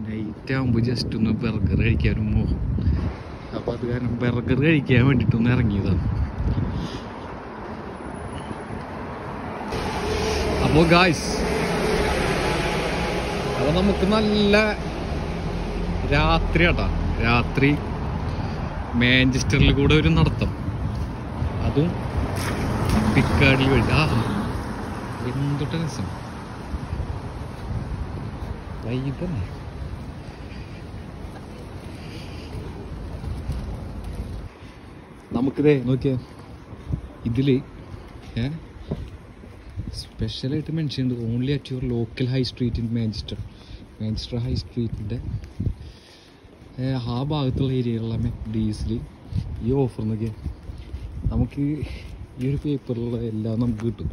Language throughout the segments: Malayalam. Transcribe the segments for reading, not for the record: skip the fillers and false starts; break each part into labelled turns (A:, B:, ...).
A: നൈറ്റ് ആകുമ്പോൾ ജസ്റ്റ് ഒന്ന് ബർഗർ കഴിക്കാനും മോഹം. അപ്പോൾ അത് കാരണം ബർഗർ കഴിക്കാൻ വേണ്ടിയിട്ടൊന്ന് ഇറങ്ങിയതാണ്. അപ്പോൾ ഗായ്സ്, അപ്പോൾ നമുക്ക് നല്ല രാത്രി കേട്ടോ, രാത്രി മാഞ്ചസ്റ്ററിൽ കൂടെ ഒരു നടത്തം, അതും പിക്കാടി വഴി. എന്തൊട്ട് രസം, വൈബല്ലേ. നമുക്കിതേ നോക്കിയാ ഇതില് സ്പെഷ്യലായിട്ട് മെൻഷൻ ചെയ്യുന്നത് only at your local high street in Manchester high സ്ട്രീറ്റിൻ്റെ ആ ഭാഗത്തുള്ള ഏരിയകളിലെ മെക്ഡീസിൽ ഈ ഓഫർ നോക്കിയാൽ നമുക്ക് ഈ ഒരു പേപ്പറിലുള്ള എല്ലാം നമുക്ക് കിട്ടും.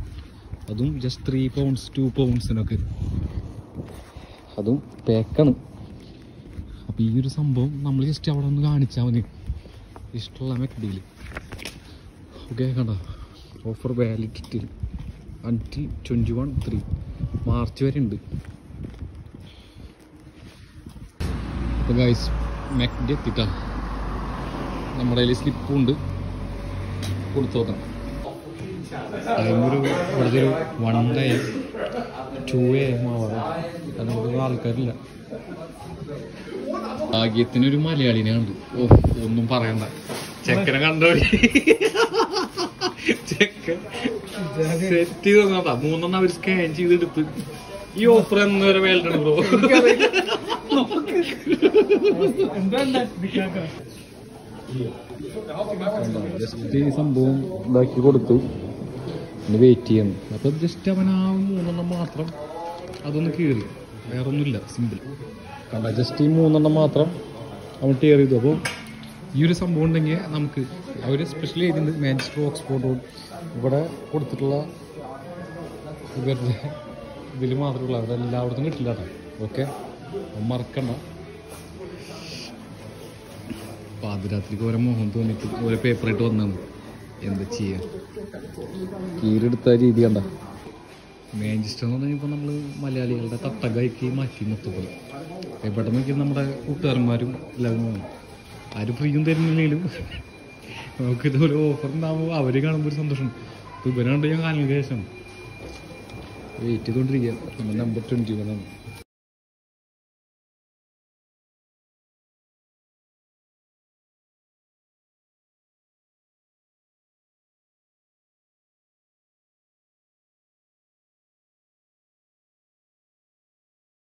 A: അതും ജസ്റ്റ് 3 pounds 2 poundsനൊക്കെ, അതും പാക്കാണ്. അപ്പോൾ ഈ ഒരു സംഭവം നമ്മൾ ജസ്റ്റ് അവിടെ ഒന്ന് കാണിച്ചാൽ മതി ഇഷ്ടമുള്ള മെക്ഡിയിൽ. ഓക്കെ, കണ്ടോ, ഓഫർ വാലിഡിറ്റി അൺടിൽ 21/3 മാർച്ച് വരെ ഉണ്ട്. അപ്പോൾ ഗൈസ്, മെക്ഡി എത്തിട്ടാ, നമ്മുടെ കയ്യിൽ സ്ലിപ്പും ഉണ്ട്, കൊടുത്തു നോക്കണം. ടൈമൊരു ഇവിടുത്തെ ഒരു 1 AM 2 AM ആവാറ്, അതുകൊണ്ട് ആൾക്കാരില്ല. ഭാഗ്യത്തിനൊരു മലയാളിനെ കണ്ടു. ഒന്നും പറയണ്ട, ചെക്കനെ കണ്ടോ, ചെക്കൻ സെറ്റ് ചെയ്ത് തന്നതാ. 3 അവർ സ്കാൻ ചെയ്തെടുത്ത്. ഈ ഓഫർ എന്നവരെ വേൽഡാണ് ബ്രോ. ജസ്റ്റ് ഈ സംഭവം ഇതാക്കി കൊടുത്തു, പിന്നെ വെയിറ്റ് ചെയ്യുന്നു. അപ്പൊ ജസ്റ്റ് അവൻ ആ 3 മാത്രം അതൊന്ന് കീറി, വേറൊന്നുമില്ല, സിമ്പിൾ. കണ്ട, ജസ്റ്റ് ഈ 3 മാത്രം അവൻ ടിയർ ചെയ്തു. അപ്പോൾ ഈ ഒരു സംഭവം ഉണ്ടെങ്കിൽ നമുക്ക് അവർ സ്പെഷ്യൽ ചെയ്തിട്ടുണ്ട്. മാഞ്ചസ്റ്റർ ഓക്സ്ഫോർഡ് റോഡ് ഇവിടെ കൊടുത്തിട്ടുള്ള ഇവരുടെ ഇതിൽ മാത്രമുള്ള, അവിടെ എല്ലായിടത്തും കിട്ടില്ല കേട്ടോ. ഓക്കെ, മറക്കണ്ട. പാതിരാത്രിക്ക് ഓരോ മോഹം തോന്നിയിട്ട് ഓരോ പേപ്പറായിട്ട് വന്നാണ്, എന്താ ചെയ്യുക, കീരെടുത്ത രീതി കണ്ട. മാഞ്ചസ്റ്റർ എന്ന് പറഞ്ഞാൽ ഇപ്പോൾ നമ്മൾ മലയാളികളുടെ തട്ടകയ്ക്ക് മാറ്റി മൊത്തത്തിൽ. എവിടെ നോക്കിയാൽ നമ്മുടെ കൂട്ടുകാരന്മാരും എല്ലാവരും വേണം. ആരും ഫ്രീയും തരുന്നില്ലെങ്കിലും നമുക്കിതുപോലെ ഓഫർ ഉണ്ടാകുമ്പോൾ അവർ കാണുമ്പോൾ ഒരു സന്തോഷം. ഇപ്പോൾ ഇവരുണ്ട് ഞാൻ കാലങ്ങൾക്ക് ശേഷം വെയിറ്റ് ചെയ്തുകൊണ്ടിരിക്കുക. നമ്മുടെ നമ്പർ 21 ആണ്.